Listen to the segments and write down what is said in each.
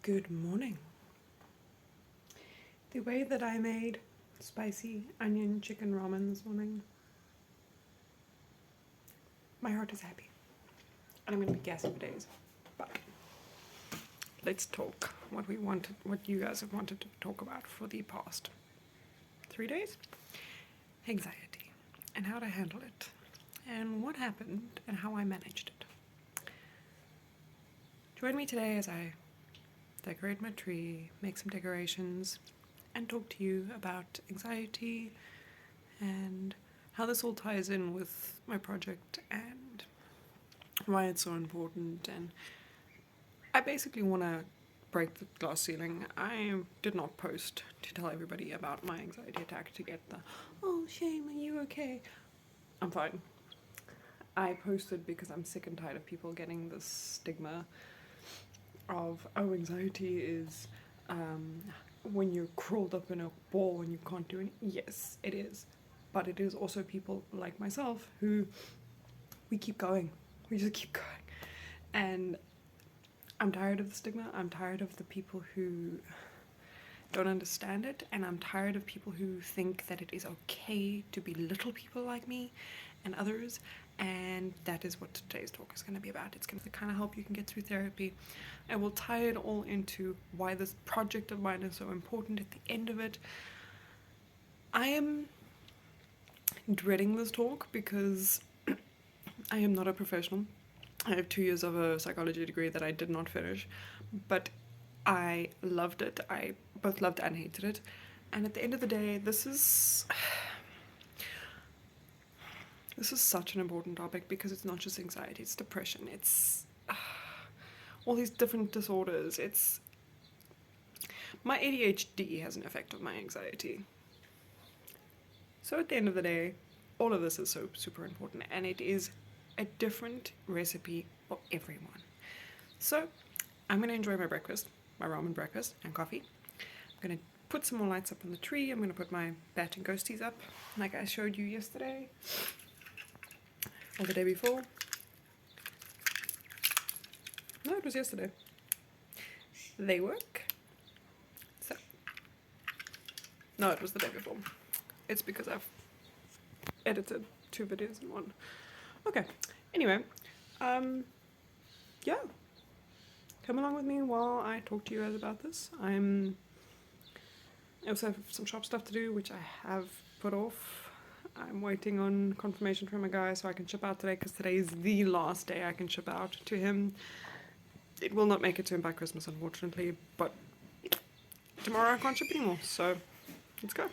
Good morning. The way that I made spicy onion chicken ramen this morning, my heart is happy. And I'm going to be gassy for days. But let's talk what you guys have wanted to talk about for the past 3 days. Anxiety and how to handle it and what happened and how I managed it. Join me today as I decorate my tree, make some decorations, and talk to you about anxiety and how this all ties in with my project and why it's so important. And I basically want to break the glass ceiling. I did not post to tell everybody about my anxiety attack to get the, oh shame, are you okay? I'm fine. I posted because I'm sick and tired of people getting this stigma of, oh, anxiety is when you're curled up in a ball and you can't do anything. Yes, it is. But it is also people like myself who, we keep going. We just keep going. And I'm tired of the stigma. I'm tired of the people who don't understand it. And I'm tired of people who think that it is okay to belittle people like me and others. And that is what today's talk is going to be about. It's going to kind of help you can get through therapy. I will tie it all into why this project of mine is so important at the end of it. I am dreading this talk because I am not a professional. I have 2 years of a psychology degree that I did not finish, but I loved it. I both loved and hated it. And at the end of the day, this is such an important topic because it's not just anxiety, it's depression, it's all these different disorders. It's my ADHD has an effect on my anxiety. So at the end of the day, all of this is so super important, and it is a different recipe for everyone. So I'm going to enjoy my breakfast, my ramen breakfast and coffee. I'm going to put some more lights up on the tree. I'm going to put my bat and ghosties up like I showed you yesterday or the day before. No, it was yesterday. They work. So, no, it was the day before. It's because I've edited 2 videos in one. Okay, anyway, yeah. Come along with me while I talk to you guys about this. I also have some shop stuff to do, which I have put off. I'm waiting on confirmation from a guy so I can ship out today, because today is the last day I can ship out to him. It will not make it to him by Christmas, unfortunately, but tomorrow I can't ship anymore, so let's go.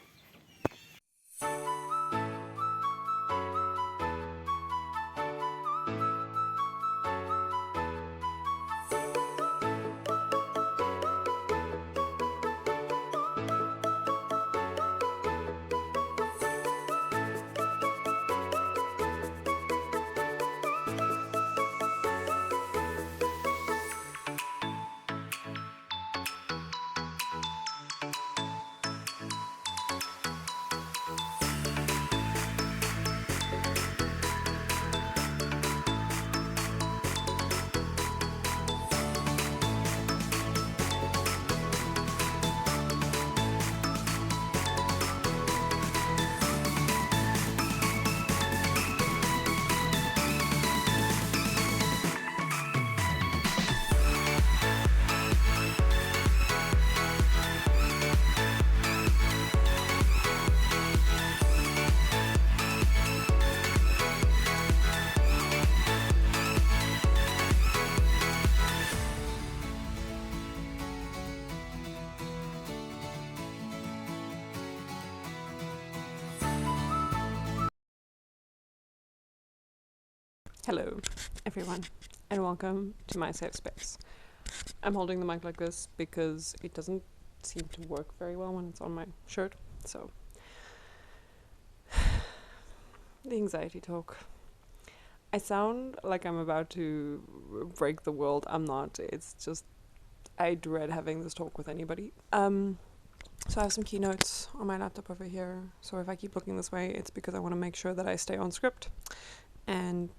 Hello, everyone, and welcome to my safe space. I'm holding the mic like this because it doesn't seem to work very well when it's on my shirt, so. The anxiety talk. I sound like I'm about to break the world. I'm not. It's just, I dread having this talk with anybody. So I have some keynotes on my laptop over here, so if I keep looking this way, it's because I want to make sure that I stay on script and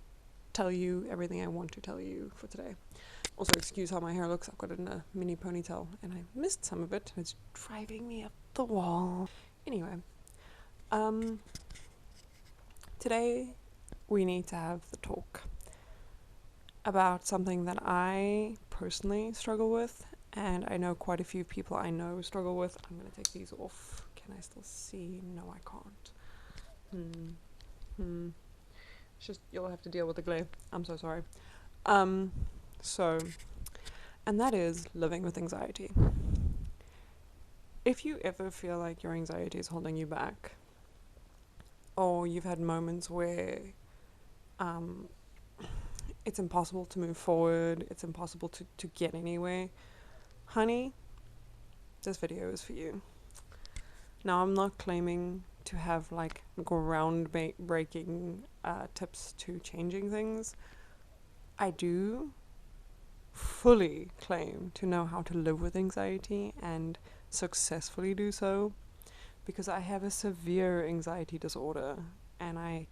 tell you everything I want to tell you for today. Also, excuse how my hair looks. I've got it in a mini ponytail and I missed some of it. It's driving me up the wall. Anyway, today we need to have the talk about something that I personally struggle with, and I know quite a few people I know struggle with. I'm going to take these off. Can I still see? No, I can't. It's just, you'll have to deal with the glare. I'm so sorry. And that is living with anxiety. If you ever feel like your anxiety is holding you back, or you've had moments where it's impossible to move forward, it's impossible to get anywhere, honey, this video is for you. Now, I'm not claiming to have like ground-breaking tips to changing things. I do fully claim to know how to live with anxiety and successfully do so, because I have a severe anxiety disorder and I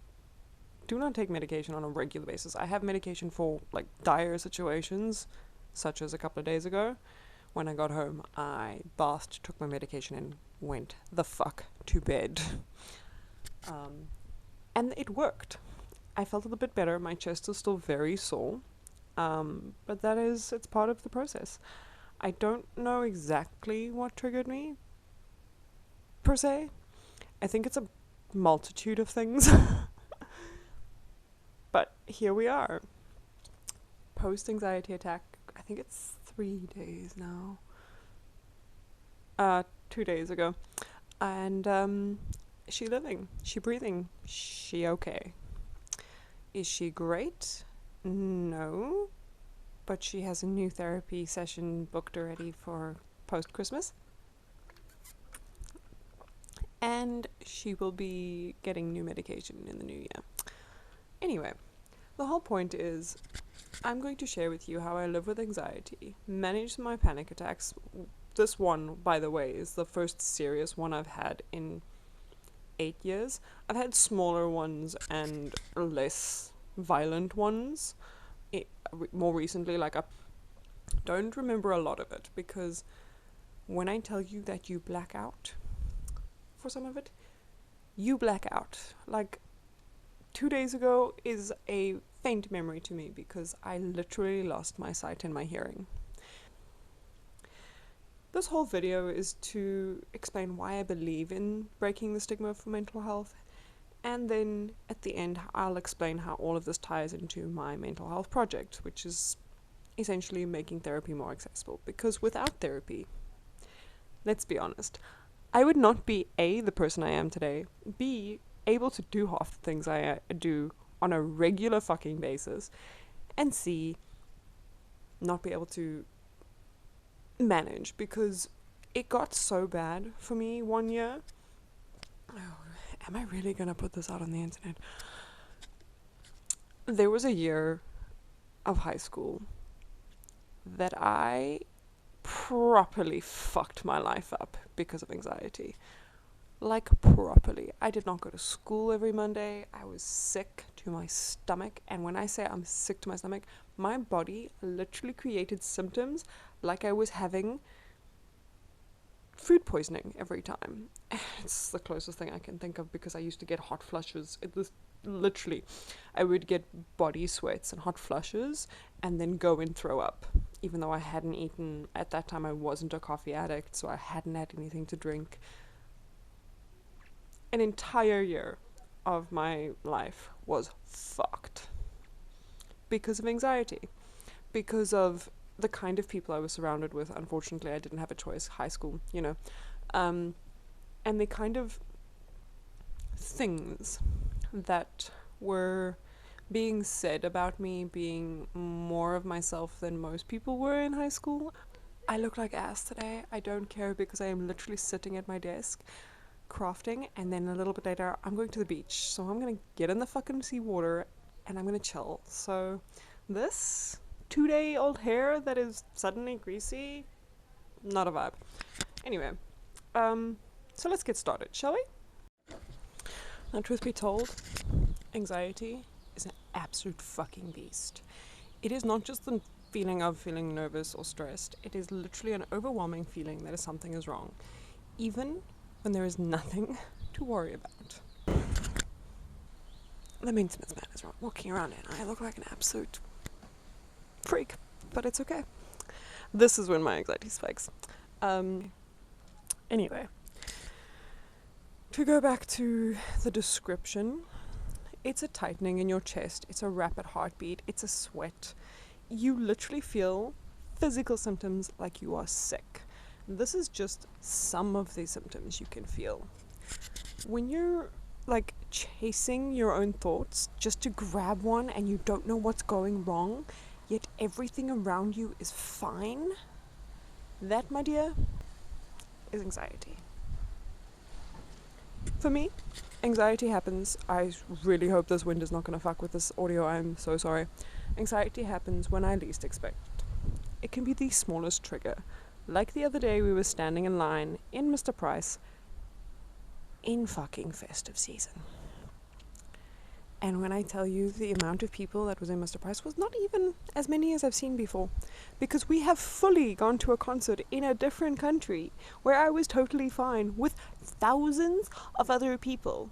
do not take medication on a regular basis. I have medication for like dire situations, such as a couple of days ago. When I got home, I bathed, took my medication and went the fuck to bed. And it worked. I felt a little bit better. My chest is still very sore. But it's part of the process. I don't know exactly what triggered me, per se. I think it's a multitude of things. But here we are. Post-anxiety attack, I think it's 3 days now. 2 days ago. And, she living? She breathing? She okay? Is she great? No. But she has a new therapy session booked already for post-Christmas. And she will be getting new medication in the new year. Anyway, the whole point is I'm going to share with you how I live with anxiety, manage my panic attacks. This one, by the way, is the first serious one I've had in 8 years. I've had smaller ones and less violent ones more recently. Like, I don't remember a lot of it, because when I tell you that you black out for some of it, you black out. Like, 2 days ago is a faint memory to me because I literally lost my sight and my hearing. This whole video is to explain why I believe in breaking the stigma for mental health, and then at the end I'll explain how all of this ties into my mental health project, which is essentially making therapy more accessible. Because without therapy, let's be honest, I would not be A, the person I am today, B, able to do half the things I do on a regular fucking basis, and C, not be able to manage, because it got so bad for me one year. Oh, am I really gonna put this out on the internet? There was a year of high school that I properly fucked my life up because of anxiety. Like, properly. I did not go to school every Monday. I was sick to my stomach. And when I say I'm sick to my stomach, my body literally created symptoms like I was having food poisoning every time. It's the closest thing I can think of, because I used to get hot flushes. It was literally, I would get body sweats and hot flushes and then go and throw up. Even though I hadn't eaten, at that time I wasn't a coffee addict, so I hadn't had anything to drink. An entire year of my life was fucked because of anxiety, because of the kind of people I was surrounded with. Unfortunately, I didn't have a choice. High school, and the kind of things that were being said about me, being more of myself than most people were in high school. I look like ass today. I don't care, because I am literally sitting at my desk crafting, and then a little bit later I'm going to the beach, so I'm gonna get in the fucking seawater and I'm gonna chill. So this 2-day-old hair that is suddenly greasy, not a vibe. Anyway, so let's get started, shall we? Now, truth be told, anxiety is an absolute fucking beast. It is not just the feeling of feeling nervous or stressed. It is literally an overwhelming feeling that something is wrong, even when there is nothing to worry about. The maintenance man is walking around and I look like an absolute freak, but it's okay. This is when my anxiety spikes. Anyway, to go back to the description, it's a tightening in your chest, it's a rapid heartbeat, it's a sweat. You literally feel physical symptoms like you are sick. This is just some of the symptoms you can feel. When you're like chasing your own thoughts just to grab one and you don't know what's going wrong, yet everything around you is fine, that, my dear, is anxiety. For me, anxiety happens, I really hope this wind is not going to fuck with this audio, I'm so sorry. Anxiety happens when I least expect it. It can be the smallest trigger. Like the other day we were standing in line in Mr. Price in fucking festive season. And when I tell you the amount of people that was in Mr. Price was not even as many as I've seen before, because we have fully gone to a concert in a different country where I was totally fine with thousands of other people.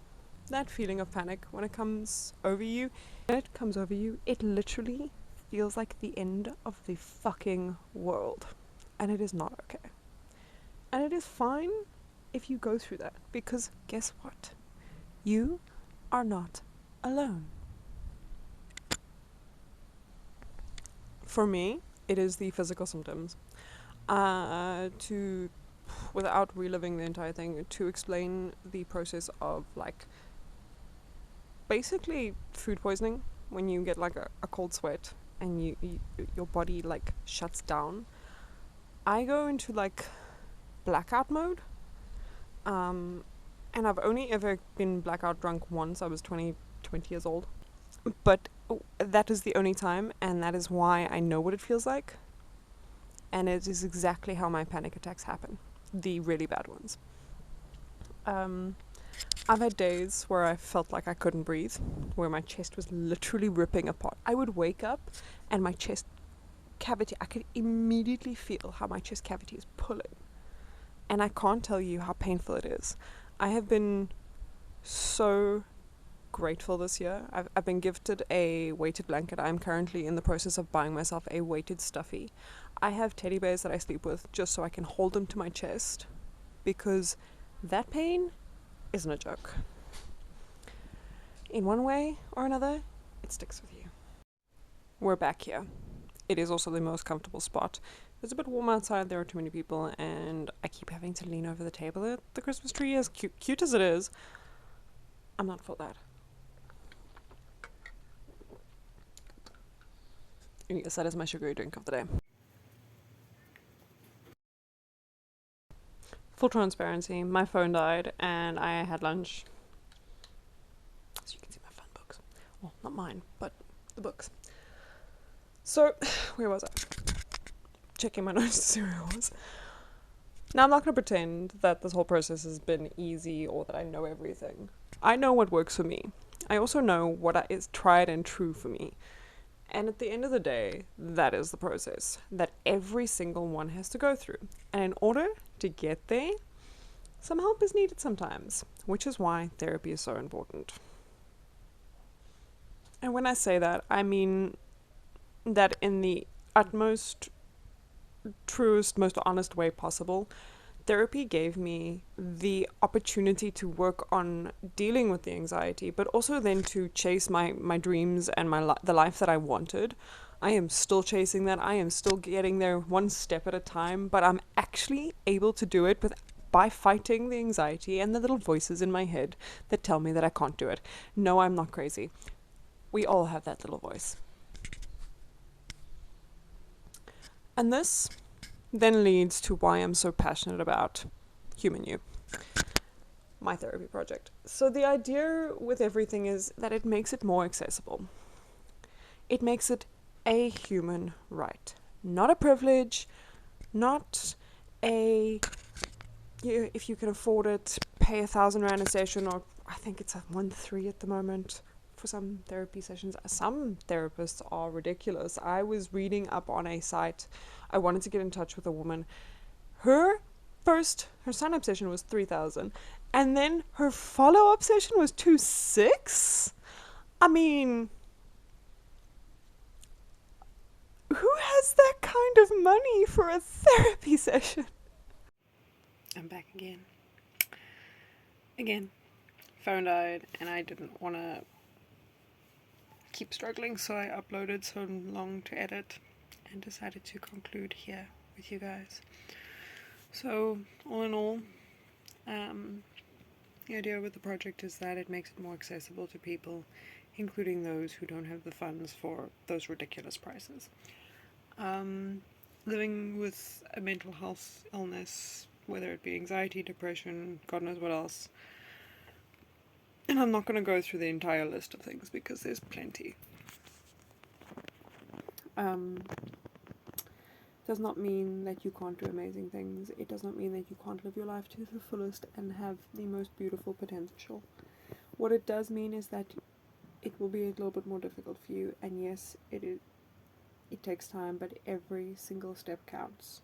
That feeling of panic when it comes over you, it literally feels like the end of the fucking world. And it is not okay. And it is fine if you go through that, because guess what? You are not alone. For me, it is the physical symptoms. Without reliving the entire thing, to explain the process of like basically food poisoning, when you get like a cold sweat and your body like shuts down. I go into like blackout mode, and I've only ever been blackout drunk once. I was 20 years old, but that is the only time, and that is why I know what it feels like, and it is exactly how my panic attacks happen, the really bad ones. I've had days where I felt like I couldn't breathe, where my chest was literally ripping apart. I would wake up and my chest cavity, I could immediately feel how my chest cavity is pulling, and I can't tell you how painful it is. I have been so grateful this year. I've been gifted a weighted blanket. I'm currently in the process of buying myself a weighted stuffy. I have teddy bears that I sleep with just so I can hold them to my chest, because that pain isn't a joke. In one way or another, it sticks with you. We're back here. It is also the most comfortable spot. It's a bit warm outside, there are too many people, and I keep having to lean over the table at the Christmas tree. As cute as it is, I'm not for that. Yes, that is my sugary drink of the day. Full transparency, my phone died and I had lunch. So you can see my fun books. Well, not mine, but the books. So, where was I? Checking my notes to see where I was. Now, I'm not going to pretend that this whole process has been easy or that I know everything. I know what works for me. I also know what is tried and true for me. And at the end of the day, that is the process that every single one has to go through. And in order to get there, some help is needed sometimes, which is why therapy is so important. And when I say that, I mean that in the utmost, truest, most honest way possible. Therapy gave me the opportunity to work on dealing with the anxiety, but also then to chase my dreams and the life that I wanted. I am still chasing that. I am still getting there one step at a time, but I'm actually able to do it by fighting the anxiety and the little voices in my head that tell me that I can't do it. No, I'm not crazy. We all have that little voice. And this then leads to why I'm so passionate about Human You, my therapy project. So the idea with everything is that it makes it more accessible. It makes it a human right, not a privilege, not if you can afford it, pay 1,000 Rand a session, or I think it's at 1,300 at the moment, for some therapy sessions. Some therapists are ridiculous. I was reading up on a site. I wanted to get in touch with a woman. Her sign-up session was 3,000, and then her follow-up session was 2,600. I mean, who has that kind of money for a therapy session? I'm back again. Phone died and I didn't want to keep struggling, so I uploaded so long to edit and decided to conclude here with you guys. So, all in all, the idea with the project is that it makes it more accessible to people, including those who don't have the funds for those ridiculous prices. Living with a mental health illness, whether it be anxiety, depression, God knows what else. And I'm not going to go through the entire list of things because there's plenty. Does not mean that you can't do amazing things. It does not mean that you can't live your life to the fullest and have the most beautiful potential. What it does mean is that it will be a little bit more difficult for you, and yes, it takes time, but every single step counts.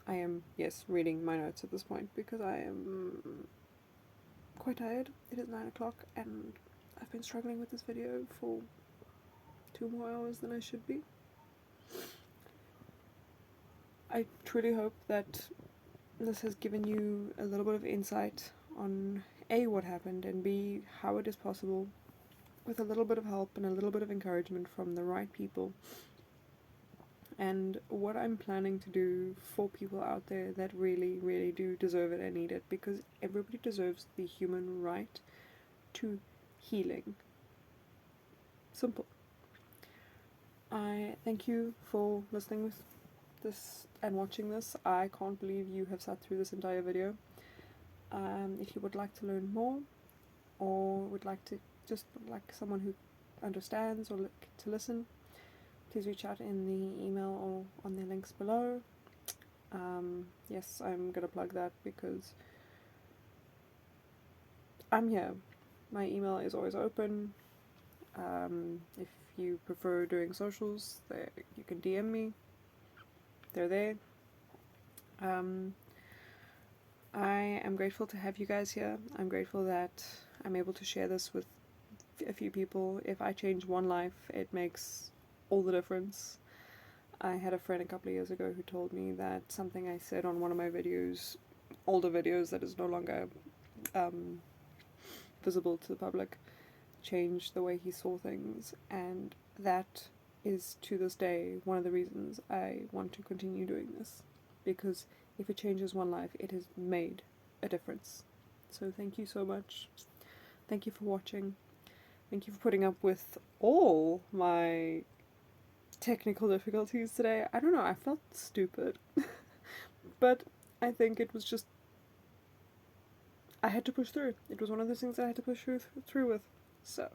I am, yes, reading my notes at this point because I am quite tired. It is 9 o'clock and I've been struggling with this video for 2 more hours than I should be. I truly hope that this has given you a little bit of insight on A, what happened, and B, how it is possible, with a little bit of help and a little bit of encouragement from the right people, and what I'm planning to do for people out there that really, really do deserve it and need it, because everybody deserves the human right to healing. Simple. I thank you for listening with this and watching this. I can't believe you have sat through this entire video. If you would like to learn more, or would like to just like someone who understands or like to listen, please reach out in the email or on the links below. Yes, I'm gonna plug that because I'm here. My email is always open. If you prefer doing socials, you can DM me. They're there. I am grateful to have you guys here. I'm grateful that I'm able to share this with a few people. If I change one life, it makes all the difference. I had a friend a couple of years ago who told me that something I said on one of my videos, older videos that is no longer visible to the public, changed the way he saw things, and that is to this day one of the reasons I want to continue doing this, because if it changes one life, it has made a difference. So thank you so much. Thank you for watching. Thank you for putting up with all my technical difficulties today. I don't know, I felt stupid. But I think it was just, I had to push through. It was one of those things I had to push through with. So